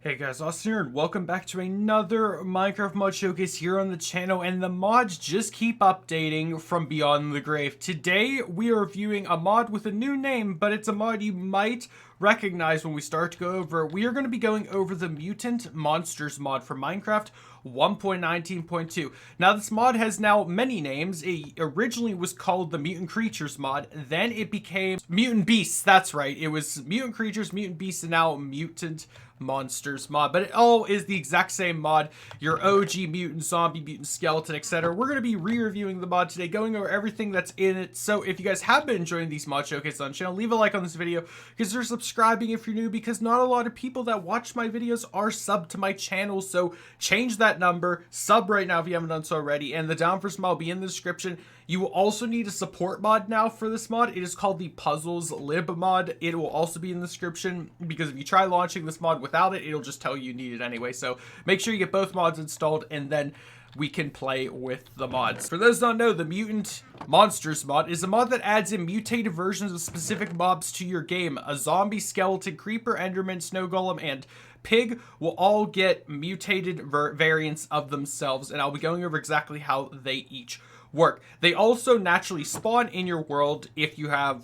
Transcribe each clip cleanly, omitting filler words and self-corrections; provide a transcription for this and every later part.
Hey guys, Austin here, and welcome back to another Minecraft mod showcase here on the channel, and the mods just keep updating from Beyond the Grave. Today, we are reviewing a mod with a new name, but it's a mod you might recognize when we start to go over it. We are going to be going over the Mutant Monsters mod for Minecraft 1.19.2. Now, this mod has now many names. It originally was called the Mutant Creatures mod, then it became Mutant Beasts. That's right, it was Mutant Creatures, Mutant Beasts, and now Mutant Monsters mod, but it all is the exact same mod. Your OG mutant, zombie, mutant, skeleton, etc. We're going to be re-reviewing the mod today, going over everything that's in it. So if you guys have been enjoying these mod showcases on the channel, leave a like on this video, consider subscribing if you're new, because not a lot of people that watch my videos are subbed to my channel. So change that number, sub right now if you haven't done so already, and the down for mod will be in the description. You will also need a support mod now for this mod. It is called the Puzzles Lib mod. It will also be in the description, because if you try launching this mod without it, it'll just tell you need it anyway. So make sure you get both mods installed, and then we can play with the mods. For those who don't know, the Mutant Monsters mod is a mod that adds in mutated versions of specific mobs to your game. A zombie, skeleton, creeper, enderman, snow golem, and pig will all get mutated variants of themselves, and I'll be going over exactly how they each work. They also naturally spawn in your world. If you have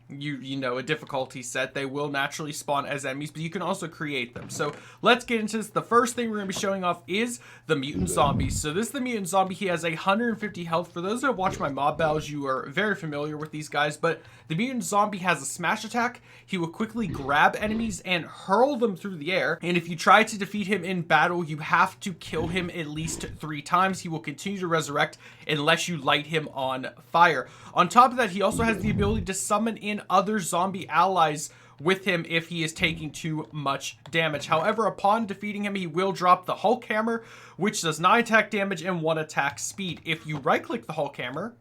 you know, a difficulty set, they will naturally spawn as enemies, but you can also create them. So let's get into this. The first thing we're going to be showing off is the mutant zombie. So this is the mutant zombie. He has 150 health. For those that have watched my mob battles, you are very familiar with these guys, but the mutant zombie has a smash attack. He will quickly grab enemies and hurl them through the air, and if you try to defeat him in battle, you have to kill him at least 3 times. He will continue to resurrect unless you light him on fire. On top of that, he also has the ability to summon in other zombie allies with him if he is taking too much damage. However, upon defeating him, he will drop the Hulk Hammer, which does 9 attack damage and 1 attack speed. If you right-click the Hulk Hammer,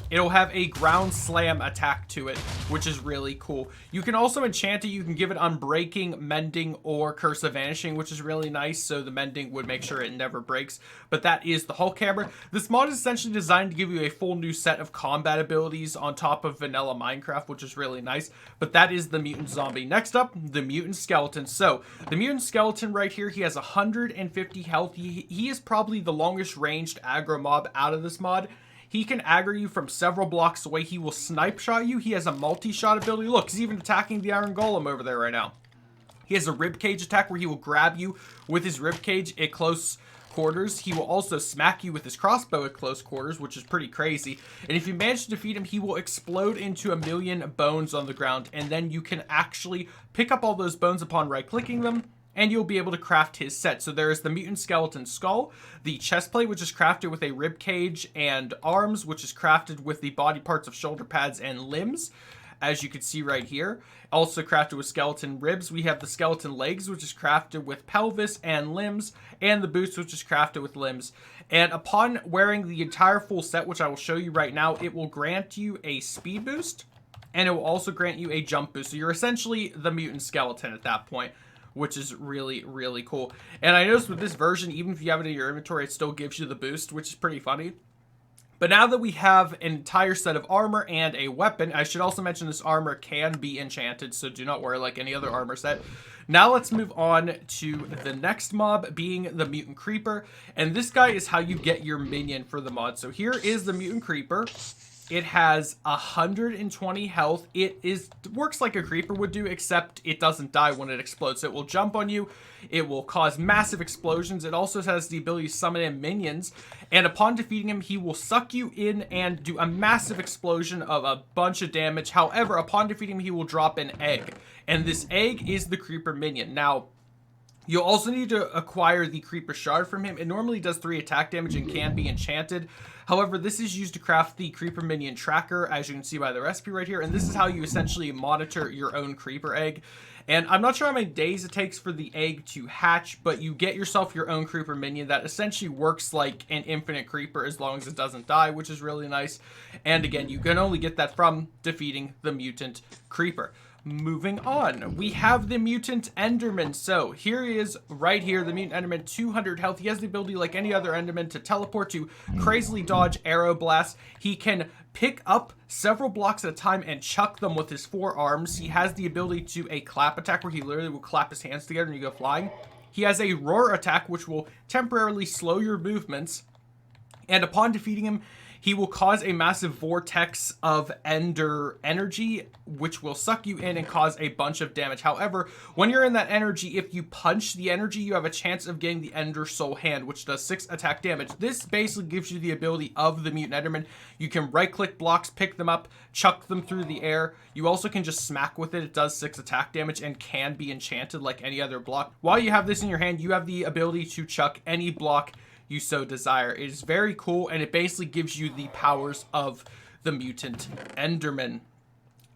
it'll have a ground slam attack to it, which is really cool. You can also enchant it. You can give it Unbreaking, Mending, or Curse of Vanishing, which is really nice. So the Mending would make sure it never breaks. But that is the Hulk Hammer. This mod is essentially designed to give you a full new set of combat abilities on top of vanilla Minecraft, which is really nice. But that is the Mutant Zombie. Next up, the Mutant Skeleton. So the Mutant Skeleton right here, he has 150 health. He is probably the longest ranged aggro mob out of this mod. He can aggro you from several blocks away. He will snipe shot you. He has a multi-shot ability. Look, he's even attacking the Iron Golem over there right now. He has a ribcage attack where he will grab you with his ribcage at close quarters. He will also smack you with his crossbow at close quarters, which is pretty crazy. And if you manage to defeat him, he will explode into 1,000,000 bones on the ground, and then you can actually pick up all those bones upon right-clicking them, and you'll be able to craft his set. So there is the Mutant Skeleton Skull, the chest plate, which is crafted with a rib cage, and arms, which is crafted with the body parts of shoulder pads and limbs, as you can see right here. Also crafted with skeleton ribs. We have the skeleton legs, which is crafted with pelvis and limbs, and the boots, which is crafted with limbs. And upon wearing the entire full set, which I will show you right now, it will grant you a speed boost, and it will also grant you a jump boost. So you're essentially the mutant skeleton at that point, which is really, really cool. And I noticed with this version, even if you have it in your inventory, it still gives you the boost, which is pretty funny. But now that we have an entire set of armor and a weapon, I should also mention this armor can be enchanted, so do not worry like any other armor set. Now let's move on to the next mob, being the Mutant Creeper. And this guy is how you get your minion for the mod. So here is the Mutant Creeper. It has 120 health. It works like a creeper would do, except it doesn't die when it explodes. So it will jump on you. It will cause massive explosions. It also has the ability to summon in minions. And upon defeating him, he will suck you in and do a massive explosion of a bunch of damage. However, upon defeating him, he will drop an egg. And this egg is the creeper minion. Now, you'll also need to acquire the Creeper Shard from him. It normally does 3 attack damage and can be enchanted. However, this is used to craft the Creeper Minion Tracker, as you can see by the recipe right here. And this is how you essentially monitor your own Creeper egg. And I'm not sure how many days it takes for the egg to hatch, but you get yourself your own Creeper Minion that essentially works like an infinite Creeper as long as it doesn't die, which is really nice. And again, you can only get that from defeating the Mutant Creeper. moving on, we have the Mutant Enderman. So here he is right here, the Mutant Enderman, 200 health. He has the ability, like any other Enderman, to teleport, to crazily dodge arrow blasts. He can pick up several blocks at a time and chuck them with his forearms. He has the ability to a clap attack, where he literally will clap his hands together and you go flying. He has a roar attack, which will temporarily slow your movements. And upon defeating him, he will cause a massive vortex of ender energy, which will suck you in and cause a bunch of damage. However, when you're in that energy, if you punch the energy, you have a chance of getting the Ender Soul Hand, which does 6 attack damage. This basically gives you the ability of the Mutant Enderman. You can right-click blocks, pick them up, chuck them through the air. You also can just smack with it. It does 6 attack damage and can be enchanted like any other block. While you have this in your hand, you have the ability to chuck any block you so desire. It is very cool, and it basically gives you the powers of the Mutant Enderman.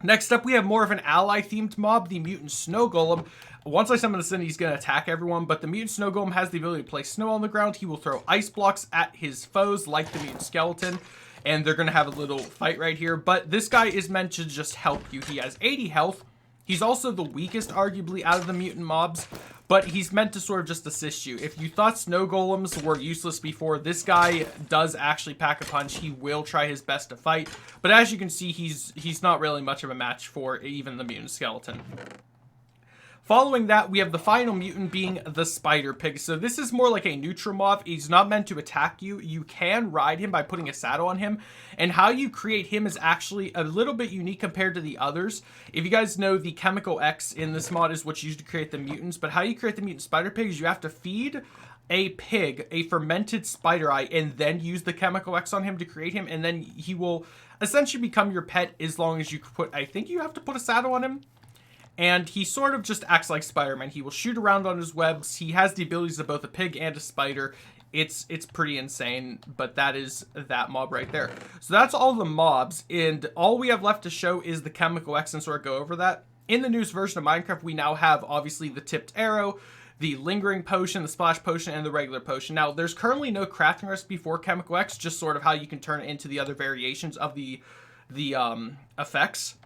Next up, we have more of an ally-themed mob, the Mutant Snow Golem. Once I summon this in, he's going to attack everyone, but the Mutant Snow Golem has the ability to place snow on the ground. He will throw ice blocks at his foes, like the Mutant Skeleton, and they're going to have a little fight right here. But this guy is meant to just help you. He has 80 health. He's also the weakest, arguably, out of the mutant mobs, but he's meant to sort of just assist you. If you thought snow golems were useless before, this guy does actually pack a punch. He will try his best to fight, but as you can see, he's not really much of a match for even the mutant skeleton. Following that, we have the final mutant being the Spider Pig. So this is more like a neutral mob. He's not meant to attack you. You can ride him by putting a saddle on him. And how you create him is actually a little bit unique compared to the others. If you guys know, the Chemical X in this mod is what's used to create the mutants. But how you create the mutant Spider Pig is you have to feed a pig a fermented spider eye and then use the Chemical X on him to create him. And then he will essentially become your pet as long as you put, I think you have to put a saddle on him. And he sort of just acts like Spider-Man. He will shoot around on his webs. He has the abilities of both a pig and a spider. It's pretty insane, but that is that mob right there. So that's all the mobs, and all we have left to show is the Chemical X, and sort of go over that. In the newest version of Minecraft, we now have, obviously, the tipped arrow, the lingering potion, the splash potion, and the regular potion. Now, there's currently no crafting recipe for Chemical X, just sort of how you can turn it into the other variations of the effects.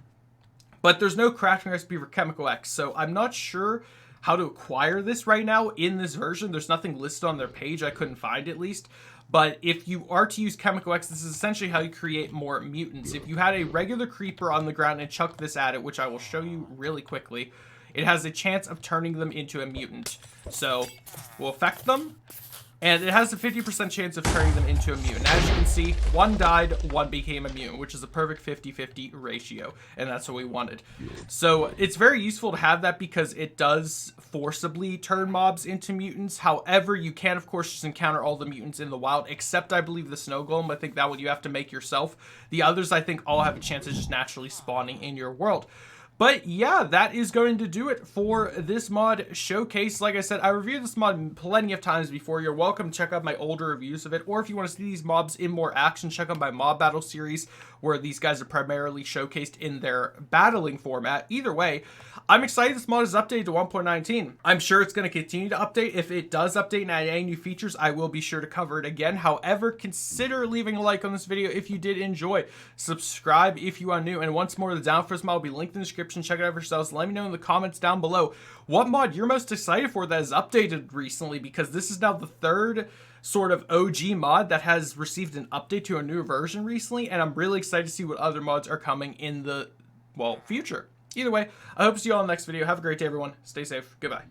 But there's no crafting recipe for Chemical X, so I'm not sure how to acquire this right now in this version. There's nothing listed on their page. I couldn't find at least. But if you are to use Chemical X, this is essentially how you create more mutants. If you had a regular creeper on the ground and chuck this at it, which I will show you really quickly, it has a chance of turning them into a mutant. So we'll affect them. And it has a 50% chance of turning them into a mutant. As you can see, one died, one became a mutant, which is a perfect 50-50 ratio. And that's what we wanted. So it's very useful to have that because it does forcibly turn mobs into mutants. However, you can, of course, just encounter all the mutants in the wild, except, I believe, the snow golem. I think that one you have to make yourself. The others, I think, all have a chance of just naturally spawning in your world. But yeah, that is going to do it for this mod showcase. Like I said, I reviewed this mod plenty of times before. You're welcome to check out my older reviews of it. Or if you want to see these mobs in more action, check out my mob battle series, where these guys are primarily showcased in their battling format. Either way, I'm excited this mod is updated to 1.19. I'm sure it's going to continue to update. If it does update and add any new features, I will be sure to cover it again. However, consider leaving a like on this video if you did enjoy. Subscribe if you are new. And once more, the down for this mod will be linked in the description. Check it out for yourselves. Let me know in the comments down below what mod you're most excited for that is updated recently, because this is now the third sort of OG mod that has received an update to a new version recently, and I'm really excited to see what other mods are coming in the, well, future. Either way, I hope to see you all in the next video. Have a great day, everyone. Stay safe. Goodbye.